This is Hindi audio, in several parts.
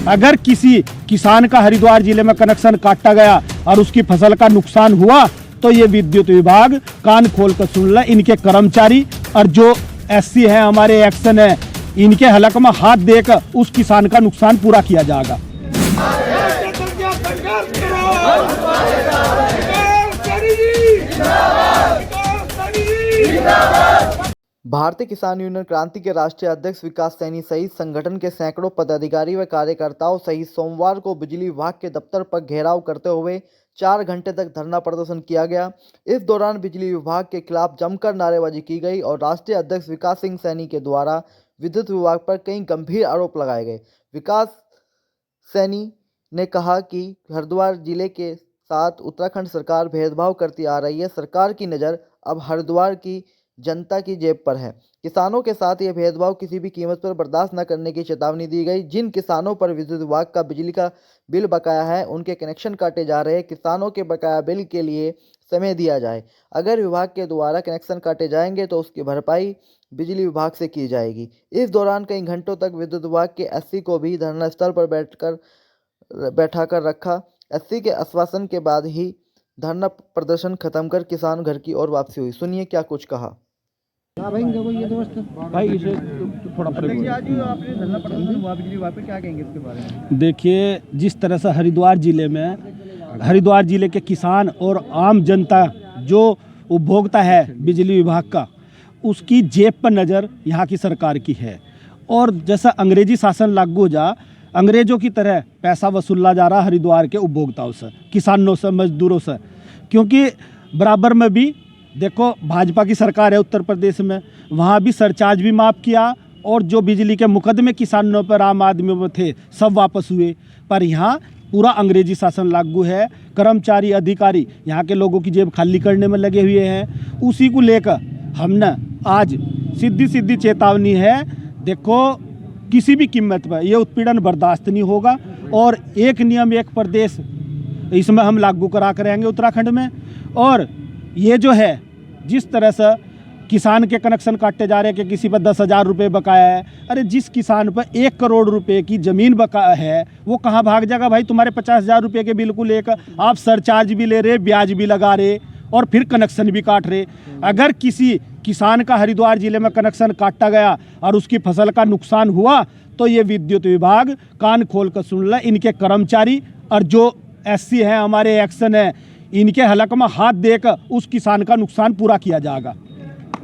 अगर किसी किसान का हरिद्वार जिले में कनेक्शन काटा गया और उसकी फसल का नुकसान हुआ तो ये विद्युत विभाग कान खोल कर सुन ले, इनके कर्मचारी और जो एससी है हमारे एक्शन है इनके हलक में हाथ देकर उस किसान का नुकसान पूरा किया जाएगा। भारतीय किसान यूनियन क्रांति के राष्ट्रीय अध्यक्ष विकास सैनी सहित संगठन के सैकड़ों पदाधिकारी व कार्यकर्ताओं सहित सोमवार को बिजली विभाग के दफ्तर पर घेराव करते हुए 4 घंटे तक धरना प्रदर्शन किया गया। इस दौरान बिजली विभाग के खिलाफ जमकर नारेबाजी की गई और राष्ट्रीय अध्यक्ष विकास सिंह सैनी के द्वारा विद्युत विभाग पर कई गंभीर आरोप लगाए गए। विकास सैनी ने कहा कि हरिद्वार जिले के साथ उत्तराखंड सरकार भेदभाव करती आ रही है। सरकार की नज़र अब हरिद्वार की जनता की जेब पर है। किसानों के साथ ये भेदभाव किसी भी कीमत पर बर्दाश्त न करने की चेतावनी दी गई। जिन किसानों पर विद्युत विभाग का बिजली का बिल बकाया है उनके कनेक्शन काटे जा रहे हैं। किसानों के बकाया बिल के लिए समय दिया जाए। अगर विभाग के द्वारा कनेक्शन काटे जाएंगे तो उसकी भरपाई बिजली विभाग से की जाएगी। इस दौरान कई घंटों तक विद्युत विभाग के एससी को भी धरना स्थल पर बैठाकर रखा। एससी के आश्वासन के बाद ही धरना प्रदर्शन खत्म कर किसान घर की ओर वापसी हुई। सुनिए क्या कुछ कहा। भाई इसे थोड़ा आज आपने धरना प्रदर्शन हुआ बिजली विभाग पे, क्या कहेंगे इसके बारे में? देखिए, जिस तरह से हरिद्वार जिले के किसान और आम जनता जो उपभोक्ता है बिजली विभाग का, उसकी जेब पर नज़र यहाँ की सरकार की है। और जैसा अंग्रेजी शासन लागू हो जा, अंग्रेजों की तरह पैसा वसूला जा रहा हरिद्वार के उपभोक्ताओं से, किसानों से, मजदूरों से। क्योंकि बराबर में भी देखो भाजपा की सरकार है उत्तर प्रदेश में, वहाँ भी सरचार्ज भी माफ़ किया और जो बिजली के मुकदमे किसानों पर आम आदमियों में थे सब वापस हुए। पर यहाँ पूरा अंग्रेजी शासन लागू है। कर्मचारी अधिकारी यहाँ के लोगों की जेब खाली करने में लगे हुए हैं। उसी को लेकर हमने आज सीधी चेतावनी है, देखो किसी भी कीमत पर यह उत्पीड़न बर्दाश्त नहीं होगा और एक नियम एक प्रदेश इसमें हम लागू करा कर रहेंगे उत्तराखंड में। और ये जो है जिस तरह से किसान के कनेक्शन काटे जा रहे हैं कि किसी पर 10,000 रुपये बकाया है, अरे जिस किसान पर 1 करोड़ रुपए की ज़मीन बकाया है वो कहाँ भाग जाएगा भाई? तुम्हारे 50,000 रुपये के बिल को लेकर आप सरचार्ज भी ले रहे, ब्याज भी लगा रहे और फिर कनेक्शन भी काट रहे। अगर किसी किसान का हरिद्वार जिले में कनेक्शन काटा गया और उसकी फसल का नुकसान हुआ तो ये विद्युत विभाग कान खोल कर सुन ले, इनके कर्मचारी और जो एससी हैं हमारे एक्शन है इनके हलक में हाथ देकर उस किसान का नुकसान पूरा किया जाएगा।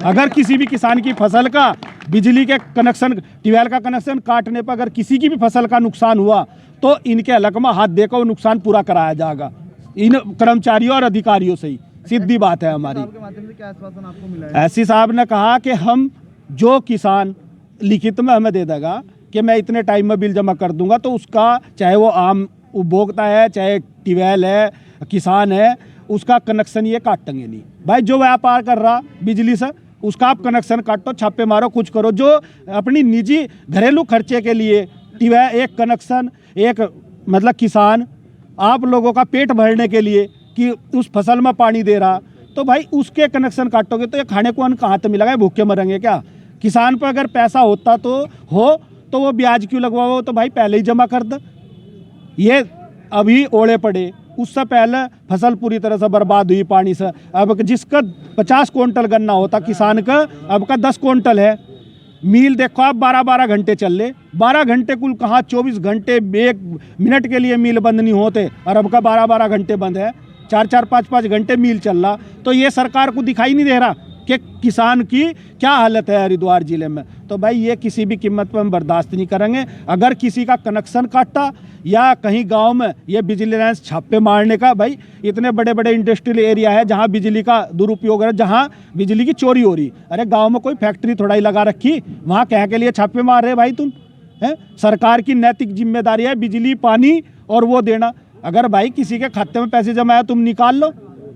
अगर किसी भी किसान की फसल का बिजली के कनेक्शन, ट्यूबवेल का कनेक्शन काटने पर अगर किसी की भी फसल का नुकसान हुआ तो इनके हलक में हाथ देकर वो नुकसान पूरा कराया जाएगा, इन कर्मचारियों और अधिकारियों से ही। सीधी बात है हमारी। क्या आश्वासन आपको मिला है? एससी साहब ने कहा कि हम जो किसान लिखित में हमें दे देगा कि मैं इतने टाइम में बिल जमा कर दूंगा तो उसका, चाहे वो आम उपभोक्ता है चाहे ट्यूबवेल है, किसान है, उसका कनेक्शन ये काटेंगे नहीं। भाई जो व्यापार कर रहा बिजली से उसका आप कनेक्शन काटो, छापे मारो, कुछ करो। जो अपनी निजी घरेलू खर्चे के लिए ट्यूबवेल एक कनेक्शन, एक मतलब किसान आप लोगों का पेट भरने के लिए कि उस फसल में पानी दे रहा, तो भाई उसके कनेक्शन काटोगे तो ये खाने को अन्न कहाँ से मिलेगा? भूखे मरेंगे क्या? किसान पर अगर पैसा होता तो वो ब्याज क्यों लगवाओ? तो भाई पहले ही जमा कर दे। ये अभी ओले पड़े, उससे पहले फसल पूरी तरह से बर्बाद हुई पानी से। अब जिसका 50 क्विंटल गन्ना होता किसान का, अब का 10 क्विंटल है। मील देखो आप 12-12 घंटे चल ले, 12 घंटे कुल कहाँ 24 घंटे 1 मिनट के लिए मील बंद नहीं होते और अब का 12-12 घंटे बंद है। 4-4, 5-5 घंटे मील चल रहा। तो ये सरकार को दिखाई नहीं दे रहा कि किसान की क्या हालत है हरिद्वार जिले में। तो भाई ये किसी भी कीमत पर हम बर्दाश्त नहीं करेंगे। अगर किसी का कनेक्शन काटा या कहीं गांव में ये विजिलेंस छापे मारने का, भाई इतने बड़े बड़े इंडस्ट्रियल एरिया है जहां बिजली का दुरुपयोग है, जहां बिजली की चोरी हो रही। अरे गांव में कोई फैक्ट्री थोड़ा ही लगा रखी, वहां कह के लिए छापे मार रहे भाई तुम? है सरकार की नैतिक जिम्मेदारी है बिजली, पानी और वो देना। अगर भाई किसी के खाते में पैसे जमा है तुम निकाल लो,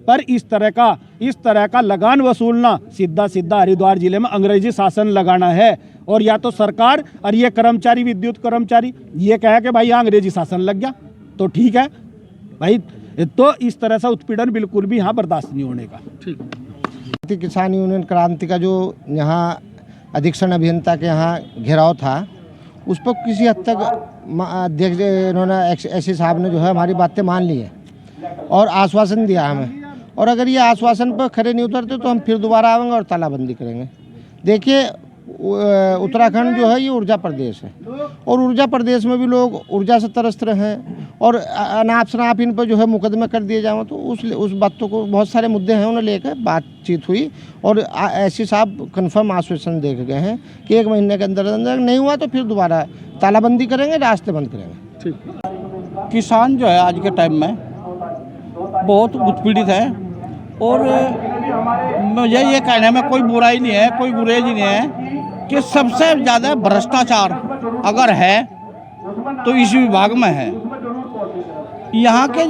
पर इस तरह का लगान वसूलना सीधा हरिद्वार जिले में अंग्रेजी शासन लगाना है। और या तो सरकार और ये कर्मचारी, विद्युत कर्मचारी ये कहे कि भाई यहाँ अंग्रेजी शासन लग गया तो ठीक है भाई, तो इस तरह से उत्पीड़न बिल्कुल भी यहाँ बर्दाश्त नहीं होने का। ठीक। भारतीय किसान यूनियन क्रांति का जो यहाँ अधीक्षण अभियंता के यहाँ घेराव था, उस पर किसी हद तक अध्यक्ष इन्होंने ऐसे साहब ने जो है हमारी बातें मान ली है और आश्वासन दिया हमें, और अगर ये आश्वासन पर खरे नहीं उतरते तो हम फिर दोबारा आएंगे और तालाबंदी करेंगे। देखिए उत्तराखंड जो है ये ऊर्जा प्रदेश है और ऊर्जा प्रदेश में भी लोग ऊर्जा से तरस रहे हैं और अनाप शनाप इन पर जो है मुकदमे कर दिए जाएँ तो उस बातों को बहुत सारे मुद्दे हैं उन्हें लेकर बातचीत हुई और ऐसी साहब कन्फर्म आश्वासन दे गए हैं कि 1 महीने के अंदर अंदर नहीं हुआ तो फिर दोबारा तालाबंदी करेंगे, रास्ते बंद करेंगे। किसान जो है आज के टाइम में बहुत उत्पीड़ित है और मुझे ये कहने में कोई बुराई नहीं है, कोई गुरेज नहीं है कि सबसे ज़्यादा भ्रष्टाचार अगर है तो इस विभाग में है। यहाँ के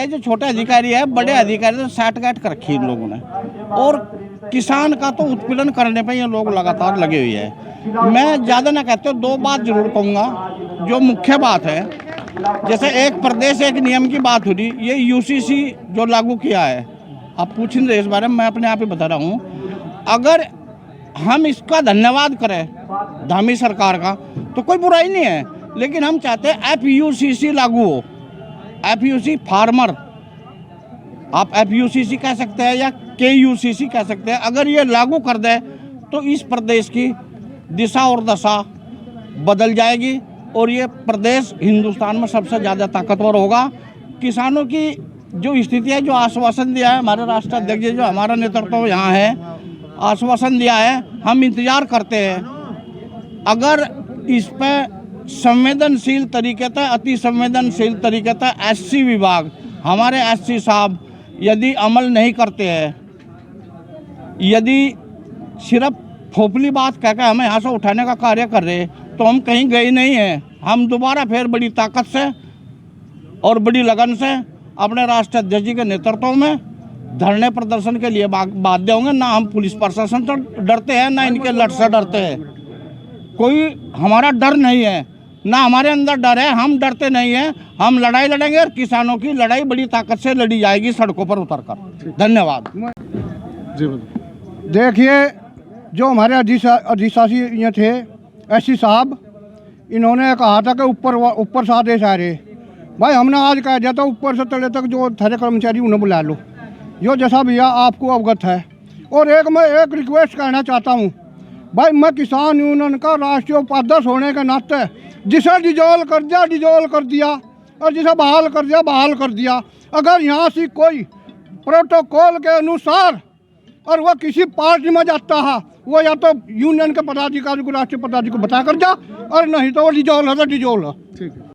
जो छोटे अधिकारी है, बड़े अधिकारी तो साठ-गांठ कर रखी इन लोगों ने और किसान का तो उत्पीड़न करने पे ये लोग लगातार लगे हुए हैं। मैं ज़्यादा ना कहते 2 बात जरूर कहूँगा जो मुख्य बात है। जैसे एक प्रदेश एक नियम की बात हो रही, ये यूसीसी जो लागू किया है, आप पूछ नहीं रहे इस बारे में, मैं अपने आप ही बता रहा हूँ। अगर हम इसका धन्यवाद करें धामी सरकार का तो कोई बुराई नहीं है, लेकिन हम चाहते हैं FUCC लागू हो। FUC फार्मर, आप FUCC कह सकते हैं या KUCC कह सकते हैं। अगर ये लागू कर दे तो इस प्रदेश की दिशा और दशा बदल जाएगी और ये प्रदेश हिंदुस्तान में सबसे ज़्यादा ताकतवर होगा। किसानों की जो स्थिति है, जो आश्वासन दिया है हमारे राष्ट्रीय अध्यक्ष जो हमारा नेतृत्व यहाँ है, आश्वासन दिया है, हम इंतज़ार करते हैं। अगर इस पर संवेदनशील तरीके से, अति संवेदनशील तरीके से SC विभाग, हमारे SC साहब यदि अमल नहीं करते हैं, यदि सिर्फ फोपली बात कहकर हमें यहाँ से उठाने का कार्य कर रहे हैं तो हम कहीं गए नहीं हैं। हम दोबारा फिर बड़ी ताकत से और बड़ी लगन से अपने राष्ट्रीय अध्यक्ष जी के नेतृत्व में धरने प्रदर्शन के लिए बाध्य होंगे। ना हम पुलिस प्रशासन से डरते हैं, ना इनके लट से डरते हैं। कोई हमारा डर नहीं है, ना हमारे अंदर डर है, हम डरते नहीं हैं। हम लड़ाई लड़ेंगे और किसानों की लड़ाई बड़ी ताकत से लड़ी जाएगी सड़कों पर उतरकर। धन्यवाद। देखिए, जो हमारे अधिशासी ये थे SC साहब, इन्होंने कहा था कि ऊपर से आदेश आ रहे। भाई हमने आज कह दिया था ऊपर से तले तक जो सारे कर्मचारी उन्हें बुला लो। जो जैसा भैया आपको अवगत है। और मैं एक रिक्वेस्ट करना चाहता हूँ, भाई मैं किसान यूनियन का राष्ट्रीय उपाध्यक्ष होने के नाते जिसे डिजोल्व कर दिया और जिसे बहाल कर दिया। अगर यहाँ से कोई प्रोटोकॉल के अनुसार और वह किसी पार्टी में जाता है, वो या तो यूनियन के पदाधिकारी को, राष्ट्रीय पदाधिकारी को बता कर जा, और नहीं तो वो डिजोल्व है तो डिजोल्व है। ठीक है।